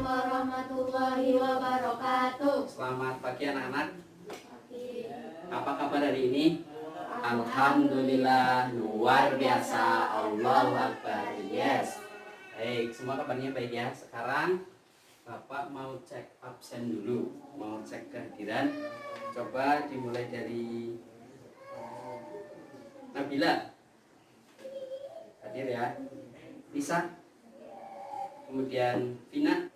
warahmatullahi wabarakatuh. Selamat pagi anak-anak. Apa kabar hari ini? Alhamdulillah, luar biasa. Allahu Akbar. Yes. Baik, semua kabarnya baik ya. Sekarang Bapak mau cek absen dulu, mau cek kehadiran. Coba dimulai dari Nabila. Hadir ya. Lisa. Kemudian Vina.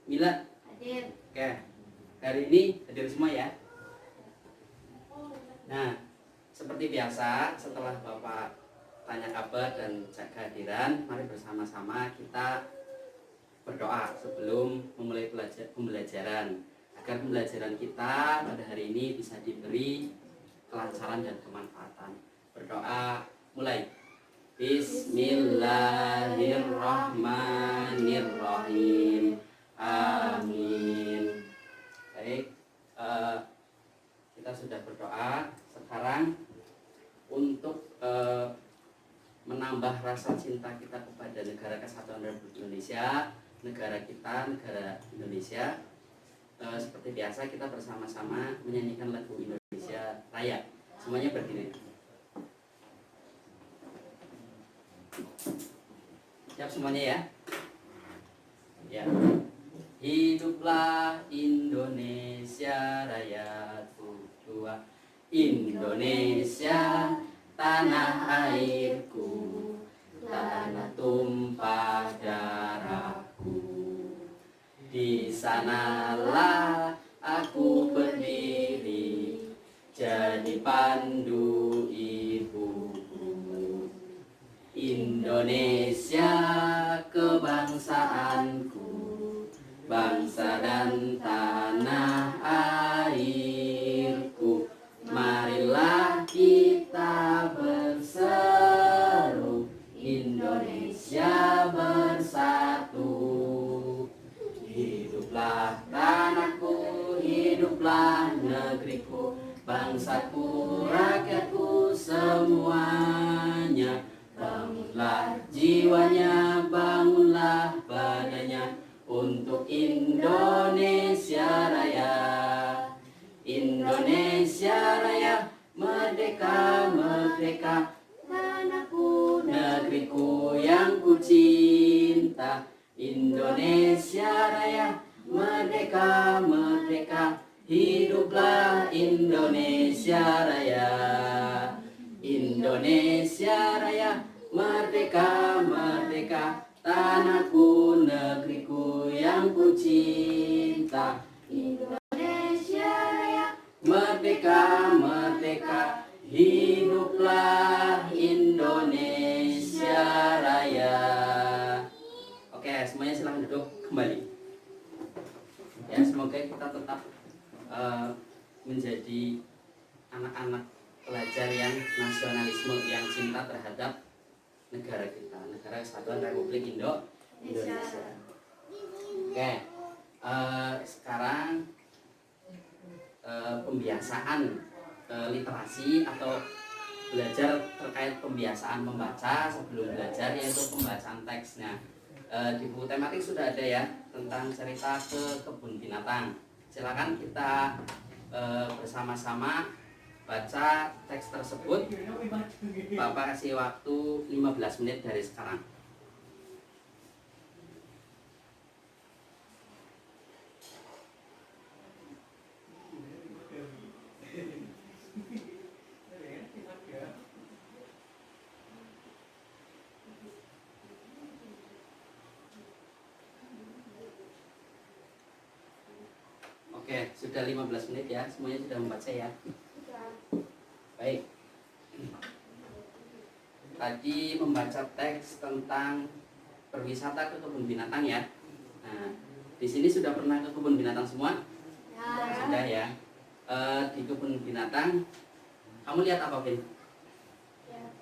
Mila. Hadir. Oke. Hari ini hadir semua ya. Nah, seperti biasa setelah Bapak tanya kabar dan cek kehadiran, mari bersama-sama kita berdoa sebelum memulai pembelajaran agar pembelajaran kita pada hari ini bisa diberi kelancaran dan kemanfaatan. Berdoa mulai. Bismillahirrahmanirrahim. Amin. Baik, kita sudah berdoa. Sekarang untuk menambah rasa cinta kita kepada negara kesatuan Republik Indonesia, negara kita, negara Indonesia, seperti biasa kita bersama-sama menyanyikan lagu Indonesia Raya. Semuanya berdiri. Siap semuanya ya? Ya. Hiduplah Indonesia Raya tua, Indonesia tanah airku, tanah tumpah darahku. Di sanalah aku berdiri, jadi pandu ibuku. Indonesia kebangsaanku, bangsa dan tanah airku. Marilah kita berseru, Indonesia bersatu. Hiduplah tanahku, hiduplah negeriku, bangsaku, rakyatku semuanya. Bangunlah jiwanya, bangunlah badannya untuk Indonesia Raya. Indonesia Raya, merdeka, merdeka, tanahku, negeriku yang ku cinta. Indonesia Raya, merdeka, merdeka, hiduplah Indonesia Raya. Indonesia Raya, merdeka, merdeka, tanahku, negeriku yang ku cinta. Indonesia Raya, merdeka, merdeka, hiduplah Indonesia Raya. Oke, semuanya silahkan duduk kembali. Ya, semoga kita tetap menjadi anak-anak pelajar yang nasionalisme, yang cinta terhadap negara kita, negara Kesatuan Republik Indonesia. Oke, sekarang pembiasaan literasi atau belajar terkait pembiasaan membaca sebelum belajar, yaitu pembacaan teksnya. Di buku tematik sudah ada ya tentang cerita ke kebun binatang. Silakan kita bersama-sama baca teks tersebut. Bapak kasih waktu 15 menit dari sekarang. Oke, sudah 15 menit ya. Semuanya sudah membaca ya. Baik. Tadi membaca teks tentang berwisata ke kebun binatang ya. Nah, di sini sudah pernah ke kebun binatang semua? Ya. Sudah ya. Di kebun binatang, kamu lihat apa, Vin? Ya.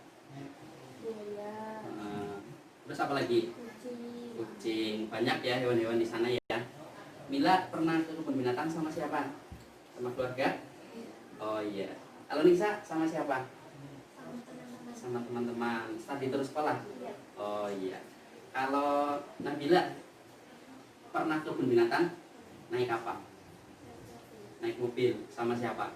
Terus apa lagi? Kucing. Kucing. Banyak ya hewan-hewan di sana ya. Mila pernah ke kebun binatang sama siapa? Sama keluarga? Oh iya. Kalau Nisa sama siapa? Sama teman-teman. Sama teman-teman. Tadi terus sekolah? Iya. Oh iya. Kalau Nabila pernah ke kebun binatang? Naik apa? Naik mobil. Sama siapa?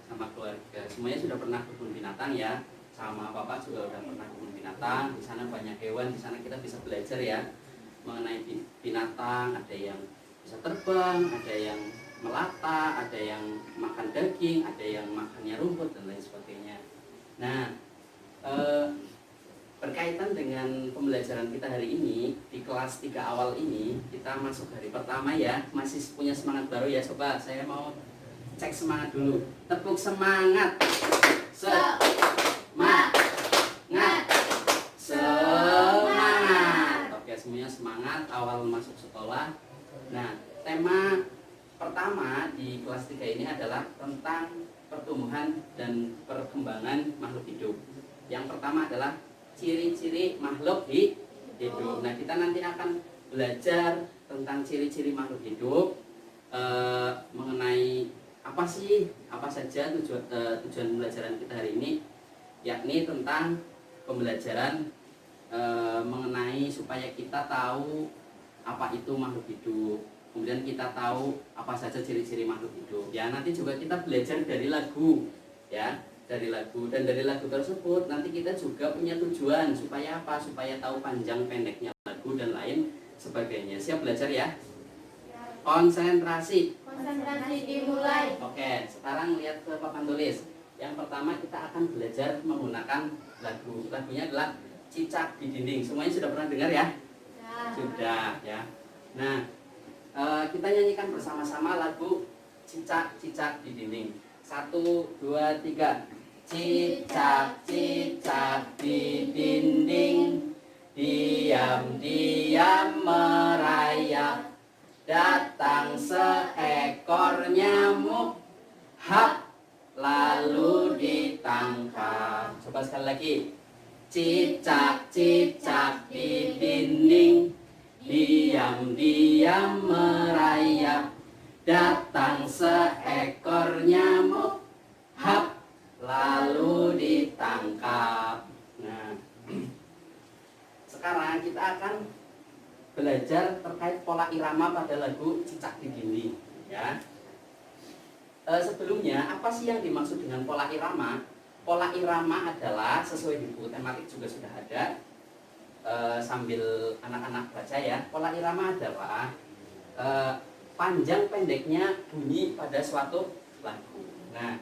Sama keluarga. Semuanya sudah pernah ke kebun binatang ya. Sama Bapak juga udah pernah ke kebun binatang. Di sana banyak hewan. Di sana kita bisa belajar ya mengenai binatang. Ada yang bisa terbang, ada yang melata, ada yang makan daging, ada yang makannya rumput dan lain sebagainya. Nah, berkaitan dengan pembelajaran kita hari ini di kelas 3 awal ini, kita masuk hari pertama ya, masih punya semangat baru ya. Coba saya mau cek semangat dulu. Tepuk semangat. Semangat. Semangat. Oke, semuanya semangat awal masuk sekolah. Nah, tema pertama di kelas 3 ini adalah tentang pertumbuhan dan perkembangan makhluk hidup. Yang pertama adalah ciri-ciri makhluk hidup. Nah, kita nanti akan belajar tentang ciri-ciri makhluk hidup, mengenai apa saja tujuan pembelajaran kita hari ini, yakni tentang pembelajaran mengenai supaya kita tahu apa itu makhluk hidup. Kemudian kita tahu apa saja ciri-ciri makhluk hidup. Ya, nanti juga kita belajar dari lagu, ya, dari lagu, dan dari lagu tersebut nanti kita juga punya tujuan supaya apa? Supaya tahu panjang pendeknya lagu dan lain sebagainya. Siap belajar ya? Konsentrasi. Konsentrasi dimulai. Oke, sekarang lihat ke papan tulis. Yang pertama kita akan belajar menggunakan lagu. Lagunya adalah Cicak di Dinding. Semuanya sudah pernah dengar ya? Sudah ya. Nah, kita nyanyikan bersama-sama lagu Cicak-cicak di dinding. 1, 2, 3. Cicak-cicak di dinding, diam-diam merayap, datang seekor nyamuk, hap, lalu ditangkap. Coba sekali lagi. Cicak-cicak di dinding, diam-diam merayap, datang seekor nyamuk, hap, lalu ditangkap. Nah, sekarang kita akan belajar terkait pola irama pada lagu Cicak di Dinding ya. Sebelumnya, apa sih yang dimaksud dengan pola irama? Pola irama adalah, sesuai di buku tematik juga sudah ada, sambil anak-anak baca ya. Pola irama adalah panjang pendeknya bunyi pada suatu lagu. Nah,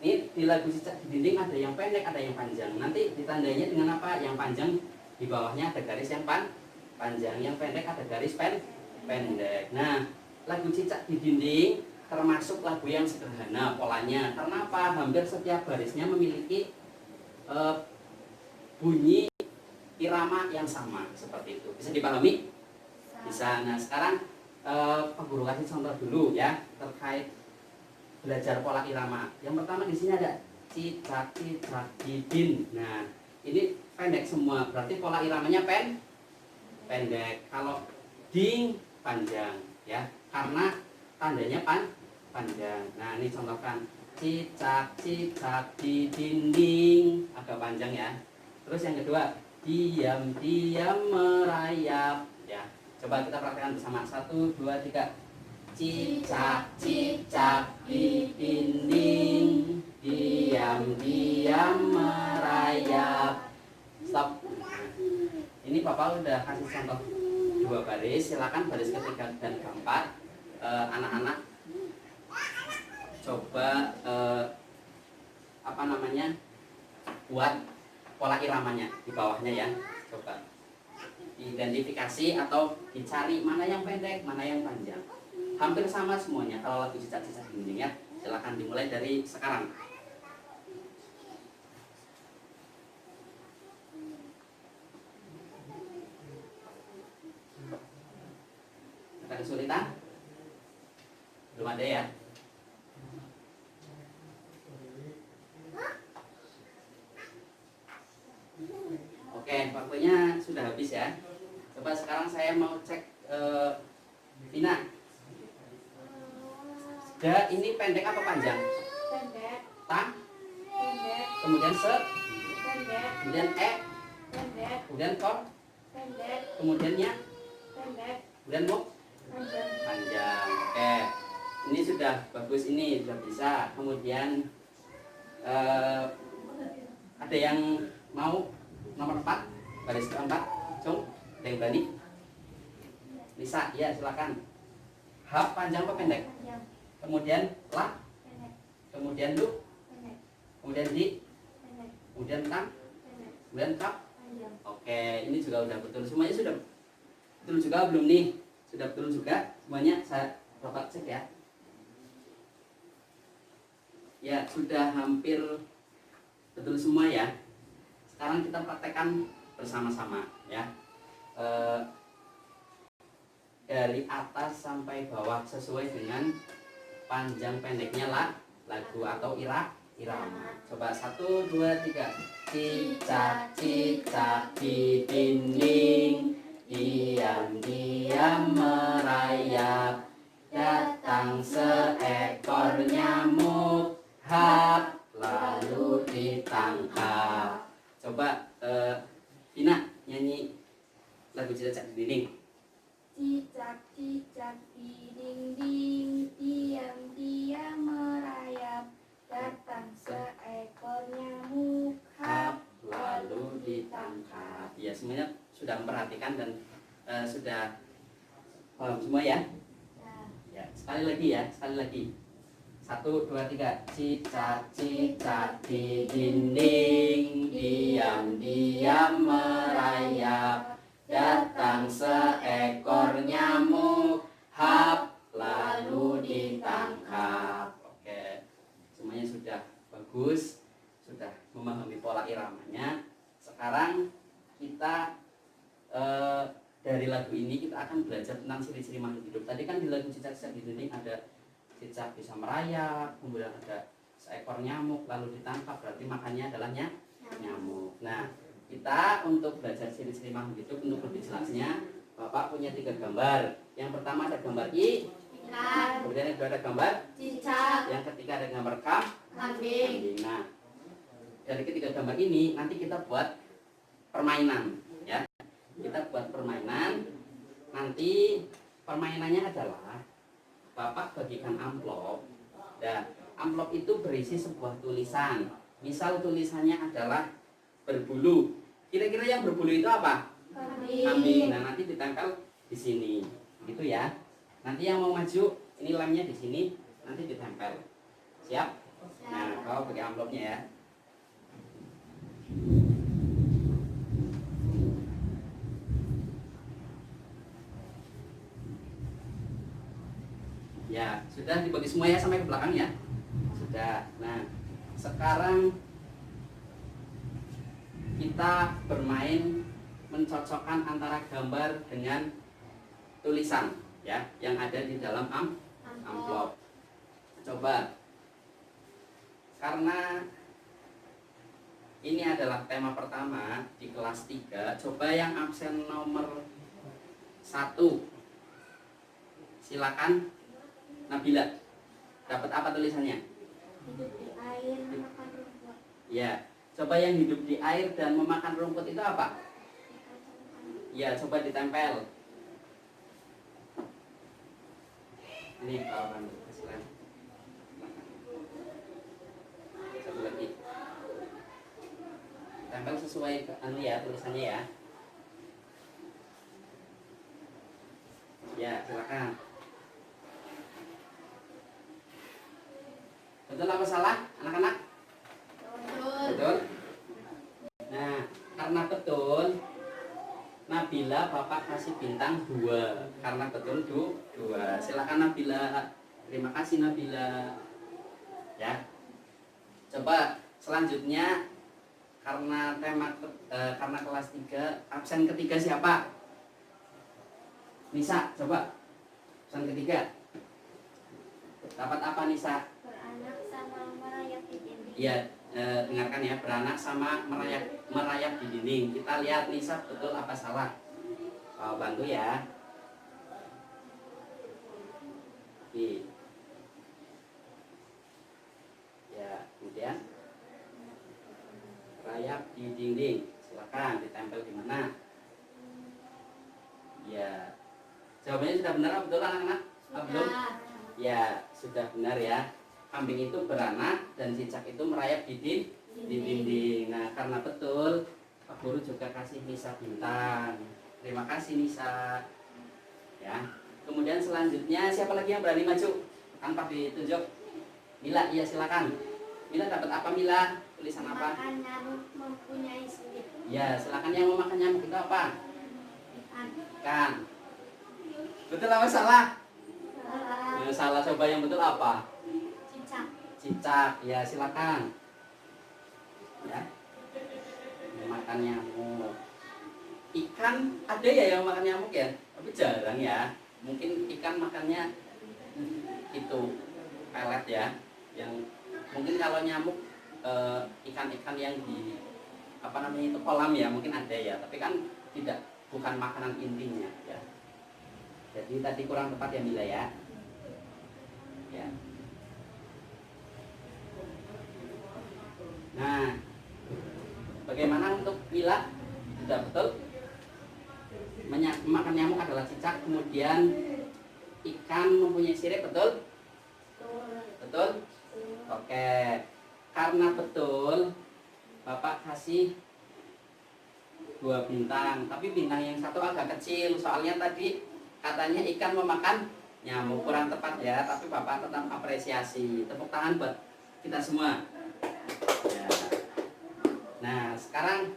ini di lagu Cicak di Dinding ada yang pendek, ada yang panjang. Nanti ditandainya dengan apa? Yang panjang di bawahnya ada garis yang panjang, yang pendek ada garis pendek. Nah, lagu Cicak di Dinding termasuk lagu yang sederhana polanya. Karena apa? Hampir setiap barisnya memiliki bunyi irama yang sama seperti itu. Bisa dipahami? Bisa. Nah, sekarang Pak Guru kasih contoh dulu ya terkait belajar pola irama. Yang pertama di sini ada cicak-cicak di din. Nah, ini pendek semua. Berarti pola iramanya pendek. Kalau ding panjang ya. Karena tandanya panjang. Nah, ini contohkan. Cicak-cicak di dinding, agak panjang ya. Terus yang kedua, diam-diam merayap ya. Coba kita praktekkan bersama. 1, 2, 3. Cicak-cicak di dinding, diam-diam merayap. Stop. Ini Bapak udah kasih contoh 2 baris. Silakan baris ketiga dan keempat. Anak-anak coba buat pola iramanya di bawahnya ya. Coba identifikasi atau dicari mana yang pendek, mana yang panjang. Hampir sama semuanya kalau lagu Cicak-cicak di Dinding ya. Silakan dimulai dari sekarang. Ada kesulitan? Belum ada ya? Oke, waktunya sudah habis ya. Coba sekarang saya mau cek Vina. Ini pendek apa panjang? Pendek. Ta, Pendek. kemudian se, Pendek. kemudian e, Pendek. kemudian ko, Pendek. kemudian nya, Pendek. kemudian mo, Panjang. panjang. Oke, ini sudah bagus, ini sudah bisa. Kemudian ada yang mau nomor 4, baris keempat, Cung, ada yang berani? Lisa, ya silakan. H panjang apa pendek? Panjang. Kemudian la, Pendek. kemudian lu, Pendek. kemudian di, Pendek. kemudian tang, Pendek. kemudian kap. Panjang. Oke, ini juga udah betul. Semuanya sudah betul juga belum nih? Sudah betul juga semuanya. Saya dapat cek ya. Ya, sudah hampir betul semua ya. Sekarang kita praktekkan bersama-sama ya. Dari atas sampai bawah sesuai dengan panjang pendeknya lagu atau irama. Coba 1, 2, 3. Cicak cicak di dinding, diam-diam merayap, datang seekor nyamuk, hap, lalu ditangkap. Coba Vina nyanyi lagu cicak di dinding. Cicak-cicak di dinding, diam-diam merayap, datang seekor nyamuk, hap, Lalu ditangkap. Ya, semuanya sudah memperhatikan dan sudah paham semua ya. Ya, sekali lagi ya, sekali lagi. 1, 2, 3. Cicak cicak di dinding, diam-diam merayap, datang seekor nyamuk, hap, lalu ditangkap. Oke, semuanya sudah bagus, sudah memahami pola iramanya. Sekarang kita dari lagu ini kita akan belajar tentang ciri-ciri makhluk hidup. Tadi kan di lagu cicak-cicak di dinding ada cicak bisa merayap, kemudian ada seekor nyamuk lalu ditangkap, berarti makannya adalah nyamuk. Nah, kita untuk belajar ciri-ciri makhluk hidup, untuk lebih jelasnya, Bapak punya 3 gambar. Yang pertama ada gambar ikan, kemudian yang kedua ada gambar cicak, yang ketiga ada gambar kambing. Nah, dari ketiga gambar ini nanti kita buat permainan ya. Kita buat permainan. Nanti permainannya adalah Bapak bagikan amplop. Dan amplop itu berisi sebuah tulisan. Misal tulisannya adalah berbulu. Kira-kira yang berbulu itu apa? Kambing. Nah, nanti ditempel di sini. Gitu ya. Nanti yang mau maju, ini lemnya di sini, nanti ditempel. Siap? Nah, kau bagi amplopnya ya. Ya, sudah dibagi semua ya sampai ke belakang ya. Sudah. Nah, sekarang kita bermain mencocokkan antara gambar dengan tulisan ya yang ada di dalam amplop. Coba, karena ini adalah tema pertama di kelas 3, coba yang absen nomor 1, silakan Nabila. Dapat apa tulisannya? Hidup di air, makan rumput. Ya, coba yang hidup di air dan memakan rumput itu apa? Ya, coba ditempel. Ini kawan, silakan. Satu lagi. Tempel sesuai ya tulisannya ya. Ya, silakan. Betul apa salah, anak-anak? Betul. Nah, karena betul, Nabila Bapak kasih bintang 2. Karena betul 2. Silakan Nabila. Terima kasih Nabila. Ya. Coba selanjutnya karena tema karena kelas 3, absen ketiga siapa? Nisa, coba. Absen ketiga. Dapat apa Nisa? Beranak sama merayap di dinding. Iya, dengarkan ya, beranak sama merayap di dinding. Kita lihat Nisa betul apa salah. Bantu ya. Oke. Ya, kemudian rayap di dinding. Silakan ditempel di mana? Ya. Jawabannya sudah benar apa betul anak-anak? Belum? Ya, sudah benar ya. Kambing itu beranak dan cicak itu merayap di dinding. Nah, karena betul, Pak Guru juga kasih Nisa bintang. Terima kasih Nisa. Ya. Kemudian selanjutnya siapa lagi yang berani maju? Tanpa ditunjuk. Mila, iya silakan. Mila dapat apa Mila? Tulisan apa? Makan nyamuk mempunyai sirip. Ya, silakan yang mau makan nyamuk itu apa? Ikan. Betul apa salah? Salah. Salah, coba yang betul apa? Cicak. Cicak, ya silakan. Ya. Makan nyamuk. Ikan ada ya yang makan nyamuk ya? Tapi jarang ya. Mungkin ikan makannya itu pelet ya. Yang mungkin kalau nyamuk ikan-ikan yang di apa namanya itu kolam ya mungkin ada ya. Tapi kan bukan makanan intinya ya. Jadi tadi kurang tepat ya Mila ya. Ya. Nah, bagaimana untuk Mila? Sudah betul? Makan nyamuk adalah cicak, kemudian ikan mempunyai sirip, betul? Betul? Oke. Karena betul, Bapak kasih 2 bintang, tapi bintang yang satu agak kecil, soalnya tadi katanya ikan memakan nyamuk, kurang tepat ya, tapi Bapak tetap apresiasi. Tepuk tangan buat kita semua. Ya. Nah, sekarang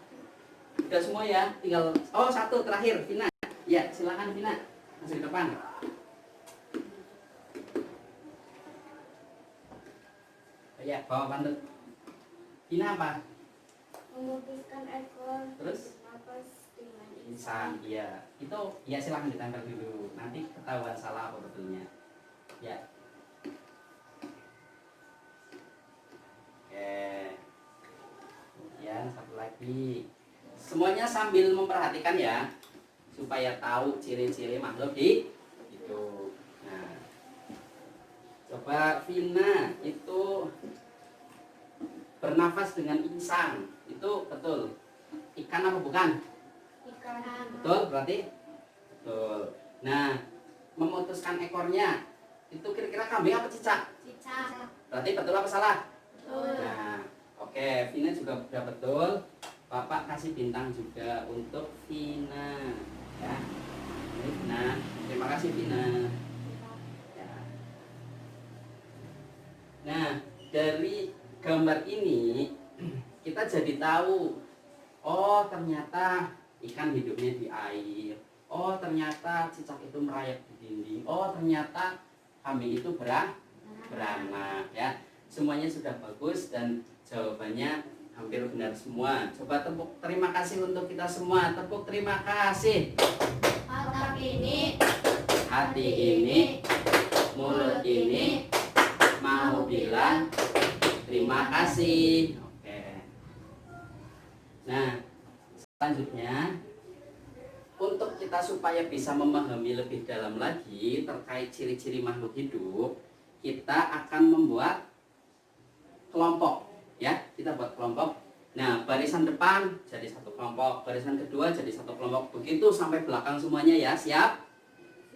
udah semua ya, tinggal satu terakhir, Vina. Ya, silakan Vina, masuk ke depan. Ya, bawa bandut. Vina apa? Memutuskan ekor. Terus? Napas dengan Insan, iya. Itu ya silakan ditempel dulu. Nanti ketahuan salah apa betulnya. Ya. Oke. Kemudian satu lagi. Semuanya sambil memperhatikan ya, supaya tahu ciri-ciri makhluk di itu. Nah, coba Vina itu bernafas dengan insang, itu betul. Ikan apa bukan? ikan. Betul berarti? Betul. Nah, memutuskan ekornya itu kira-kira kambing apa cicak? Cicak. Berarti betul apa salah? Betul. Nah, oke, Vina juga sudah betul. Bapak kasih bintang juga untuk Vina. Ya. Ini Vina. Terima kasih Vina. Ya. Nah, dari gambar ini kita jadi tahu, oh ternyata ikan hidupnya di air. Oh ternyata cicak itu merayap di dinding. Oh ternyata kambing itu beranak ya. Semuanya sudah bagus dan jawabannya hampir benar semua. Coba tepuk terima kasih untuk kita semua. Tepuk terima kasih. Otak ini, Hati ini, mulut ini mau bilang terima kasih. Oke. Nah, selanjutnya untuk kita supaya bisa memahami lebih dalam lagi terkait ciri-ciri makhluk hidup, kita akan membuat kelompok ya. Kita buat kelompok. Nah, barisan depan jadi satu kelompok, barisan kedua jadi satu kelompok. Begitu sampai belakang semuanya ya. Siap?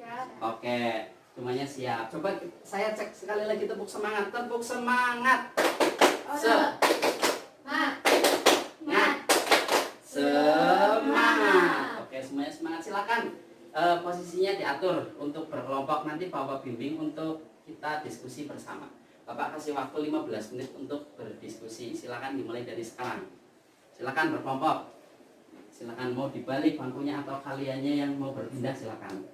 siap. Oke, semuanya siap. Coba saya cek sekali lagi, tepuk semangat. Tepuk semangat. Semangat. Oke, semuanya semangat. Silakan posisinya diatur untuk berkelompok. Nanti Bapak bimbing untuk kita diskusi bersama. Bapak kasih waktu 15 menit untuk berdiskusi. Silakan dimulai dari sekarang. Silakan berkelompok. Silakan mau dibalik bangkunya atau kaliannya yang mau berpindah silakan.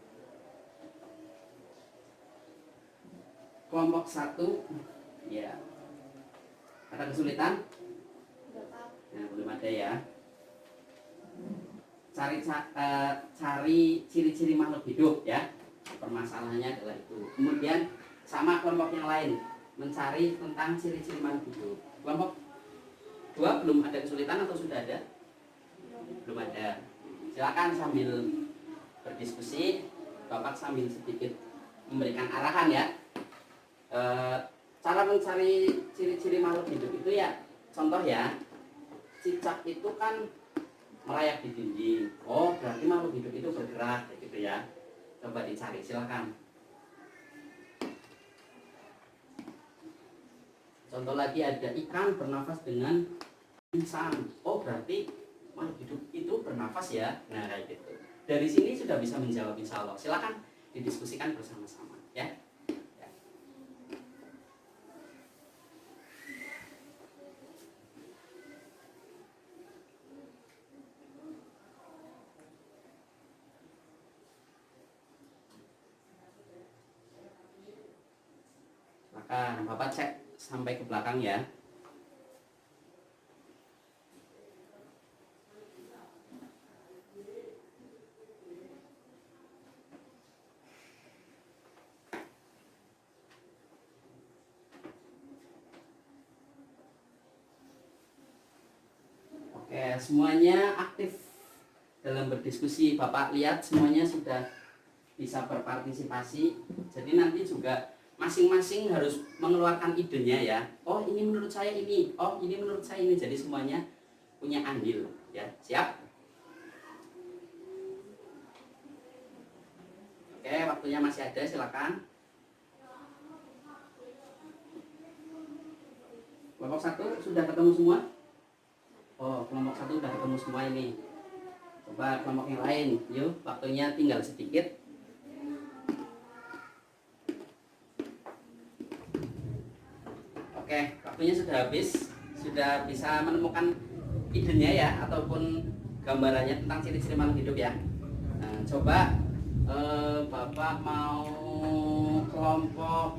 Kelompok 1, ya. Ada kesulitan? Nah, belum ada ya. Cari ciri-ciri makhluk hidup ya. Permasalahannya adalah itu. Kemudian sama kelompok yang lain mencari tentang ciri-ciri makhluk hidup. Kelompok 2 belum ada kesulitan atau sudah ada? Belum ada. Silakan sambil berdiskusi, Bapak sambil sedikit memberikan arahan ya. Cara mencari ciri-ciri makhluk hidup itu ya, contoh ya, cicak itu kan merayap di dinding. Oh, berarti makhluk hidup itu bergerak, gitu ya. Coba dicari, silakan. Contoh lagi ada ikan bernafas dengan insang. Oh, berarti makhluk hidup itu bernafas ya. Nah, kayak gitu. Dari sini sudah bisa menjawab insya Allah. Silakan didiskusikan bersama-sama ya. Silakan, Bapak cek sampai ke belakang ya. Oke, semuanya aktif dalam berdiskusi. Bapak lihat semuanya sudah bisa berpartisipasi. Jadi nanti juga masing-masing harus mengeluarkan idenya ya. Oh, ini menurut saya ini. Oh, ini menurut saya ini. Jadi semuanya punya andil ya. Siap? Oke, waktunya masih ada, silakan. Kelompok 1 sudah ketemu semua? Oh, kelompok 1 sudah ketemu semua ini. Coba kelompok yang lain. Yuk, waktunya tinggal sedikit. Oke, waktunya sudah habis. Sudah bisa menemukan idenya ya, ataupun gambarannya tentang ciri-ciri makhluk hidup ya. Nah, coba Bapak mau kelompok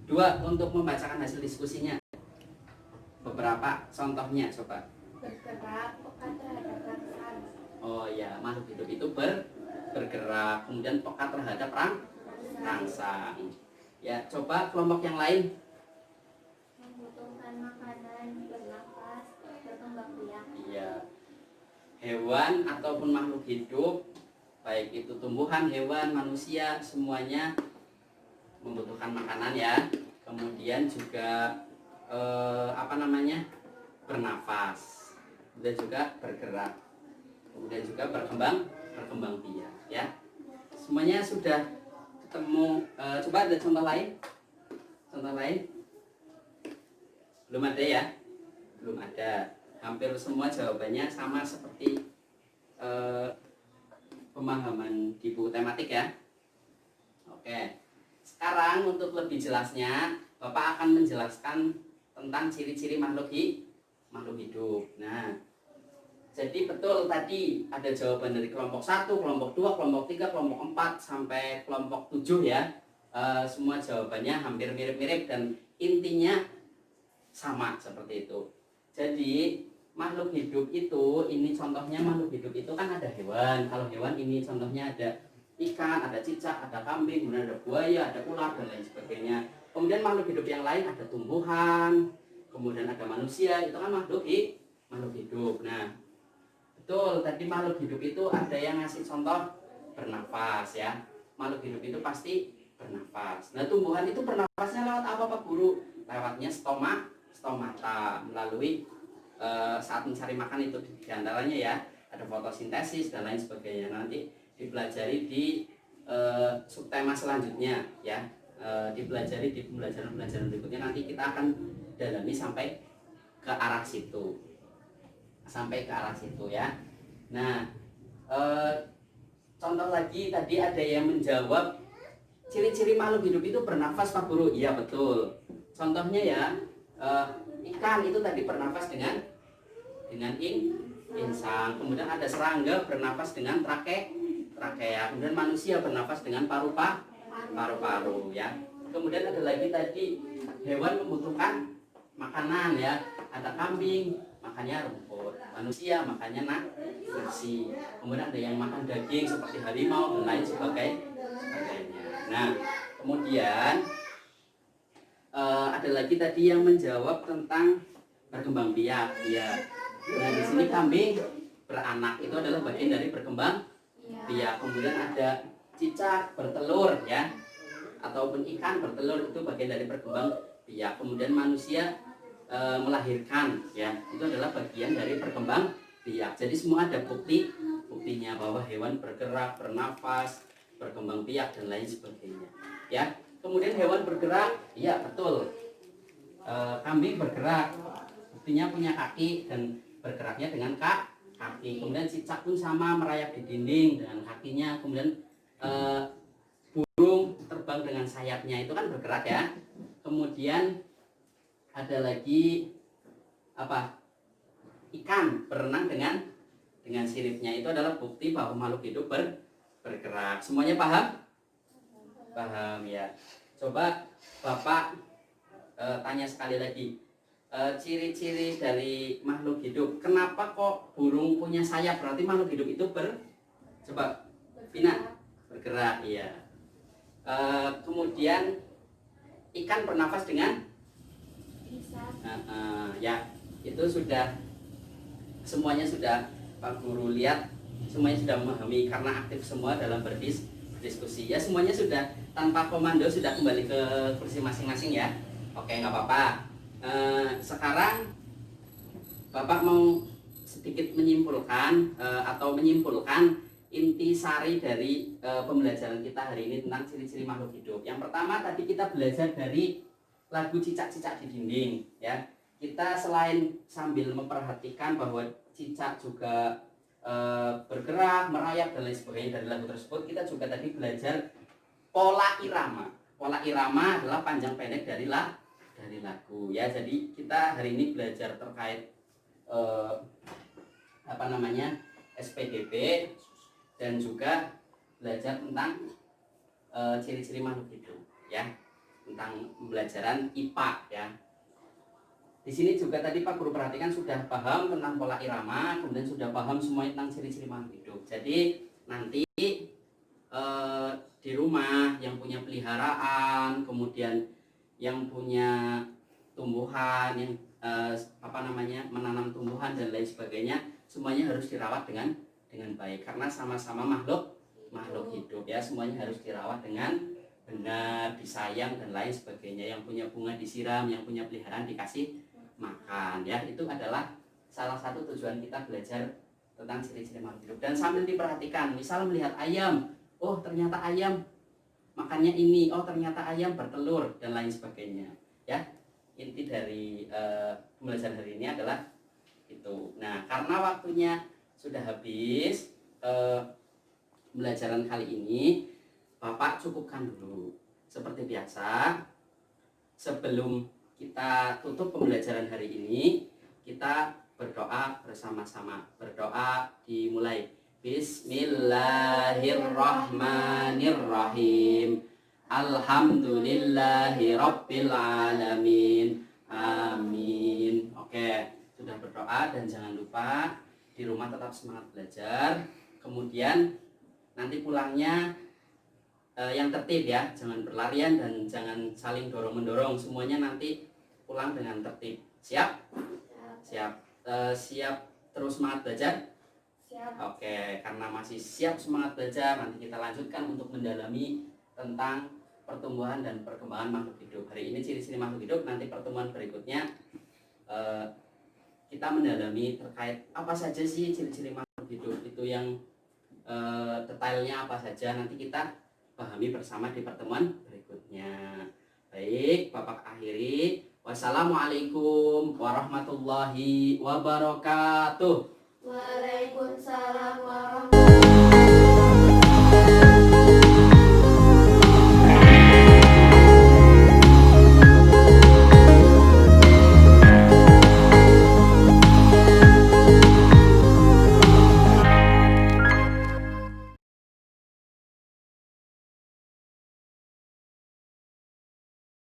2 untuk membacakan hasil diskusinya. Beberapa contohnya coba. Bergerak, peka terhadap rangsangan. Oh ya, makhluk hidup itu bergerak, kemudian peka terhadap rangsang. Ya, coba kelompok yang lain. Membutuhkan makanan, bernafas, berkembang biak. Iya. Hewan ataupun makhluk hidup, baik itu tumbuhan, hewan, manusia, semuanya membutuhkan makanan ya. Kemudian juga bernafas, kemudian juga bergerak, kemudian juga berkembang biak ya. Semuanya sudah ketemu. Coba ada contoh lain. Contoh lain belum ada ya, belum ada. Hampir semua jawabannya sama seperti pemahaman di buku tematik ya. Oke, sekarang untuk lebih jelasnya Bapak akan menjelaskan tentang ciri-ciri makhluk hidup. Nah, jadi betul tadi ada jawaban dari kelompok 1, kelompok 2, kelompok 3, kelompok 4 sampai kelompok 7 ya. Semua jawabannya hampir mirip-mirip dan intinya sama seperti itu. Jadi makhluk hidup itu, ini contohnya makhluk hidup itu kan ada hewan. Kalau hewan ini contohnya ada ikan, ada cicak, ada kambing, kemudian ada buaya, ada ular dan lain sebagainya. Kemudian makhluk hidup yang lain ada tumbuhan, kemudian ada manusia, itu kan makhluk hidup. Nah, betul tadi makhluk hidup itu ada yang ngasih contoh bernafas ya. Makhluk hidup itu pasti bernafas. Nah, tumbuhan itu bernafasnya lewat apa Pak Guru? Lewatnya stomata, melalui saat mencari makan itu diantaranya ya ada fotosintesis dan lain sebagainya. Nanti dipelajari di subtema selanjutnya ya. Dipelajari di pembelajaran berikutnya, nanti kita akan dalami sampai ke arah situ ya. Nah, contoh lagi tadi ada yang menjawab ciri-ciri makhluk hidup itu bernafas Pak Guru. Iya betul. Contohnya ya, ikan itu tadi bernafas dengan insang. Kemudian ada serangga bernafas dengan trakea. Kemudian manusia bernafas dengan paru-paru ya. Kemudian ada lagi tadi hewan membutuhkan makanan ya. Ada kambing makannya rumput, manusia makannya nasi. Kemudian ada yang makan daging seperti harimau dan lain sebagainya. Nah, kemudian ada lagi tadi yang menjawab tentang berkembang biak. Ya. Nah, di sini kambing beranak itu adalah bagian dari berkembang Iya. biak. Kemudian ada cicak bertelur ya, ataupun ikan bertelur itu bagian dari berkembang biak. Kemudian manusia melahirkan ya, itu adalah bagian dari berkembang biak. Jadi semua ada buktinya bahwa hewan bergerak, bernafas, berkembang biak dan lain sebagainya. Ya. Kemudian hewan bergerak, iya betul. Kambing bergerak, buktinya punya kaki dan bergeraknya dengan kaki. Kemudian cicak pun sama, merayap di dinding dengan kakinya. Kemudian burung terbang dengan sayapnya, itu kan bergerak ya. Kemudian ada lagi apa? Ikan berenang dengan siripnya, itu adalah bukti bahwa makhluk hidup bergerak. Semuanya paham? Paham ya. Coba Bapak tanya sekali lagi, ciri-ciri dari makhluk hidup. Kenapa kok burung punya sayap? Berarti makhluk hidup itu coba Vina, bergerak. Iya. Kemudian ikan bernafas dengan Bisa. ya, itu sudah semuanya sudah Pak Guru lihat, semuanya sudah memahami karena aktif semua dalam berdiskusi. Ya, semuanya sudah tanpa komando sudah kembali ke kursi masing-masing ya. Oke, nggak apa-apa. Sekarang Bapak mau sedikit menyimpulkan atau menyimpulkan intisari dari pembelajaran kita hari ini tentang ciri-ciri makhluk hidup. Yang pertama tadi kita belajar dari lagu cicak-cicak di dinding ya. Kita selain sambil memperhatikan bahwa cicak juga bergerak, merayap dan lain sebagainya dari lagu tersebut, kita juga tadi belajar pola irama. Pola irama adalah panjang pendek dari lagu ya. Jadi kita hari ini belajar terkait SPDB dan juga belajar tentang ciri-ciri makhluk hidup ya, tentang pembelajaran IPA ya. Di sini juga tadi Pak Guru perhatikan sudah paham tentang pola irama, kemudian sudah paham semuanya tentang ciri-ciri makhluk hidup. Jadi nanti di rumah yang punya peliharaan, kemudian yang punya tumbuhan, yang menanam tumbuhan dan lain sebagainya, semuanya harus dirawat dengan baik karena sama-sama makhluk hidup ya. Semuanya harus dirawat dengan benar, disayang dan lain sebagainya. Yang punya bunga disiram, yang punya peliharaan dikasih makan ya. Itu adalah salah satu tujuan kita belajar tentang ciri-ciri makhluk hidup. Dan sambil diperhatikan, misal melihat ayam, oh ternyata ayam makannya ini, oh ternyata ayam bertelur dan lain sebagainya ya. Inti dari pembelajaran hari ini adalah itu. Nah, karena waktunya sudah habis, pembelajaran kali ini Bapak cukupkan dulu. Seperti biasa, sebelum kita tutup pembelajaran hari ini, kita berdoa bersama-sama. Berdoa dimulai. Bismillahirrahmanirrahim. Alhamdulillahi rabbil alamin. Amin. Oke, sudah berdoa dan jangan lupa di rumah tetap semangat belajar. Kemudian nanti pulangnya yang tertib ya, jangan berlarian dan jangan saling dorong-mendorong. Semuanya nanti pulang dengan tertib. Siap? Siap. Siap terus semangat belajar? Siap. Oke, karena masih siap semangat belajar, nanti kita lanjutkan untuk mendalami tentang pertumbuhan dan perkembangan makhluk hidup. Hari ini ciri-ciri makhluk hidup, nanti pertemuan berikutnya kita mendalami terkait apa saja sih ciri-ciri makhluk hidup itu, yang detailnya apa saja nanti kita pahami bersama di pertemuan berikutnya. Baik, Bapak akhiri. Wassalamualaikum warahmatullahi wabarakatuh.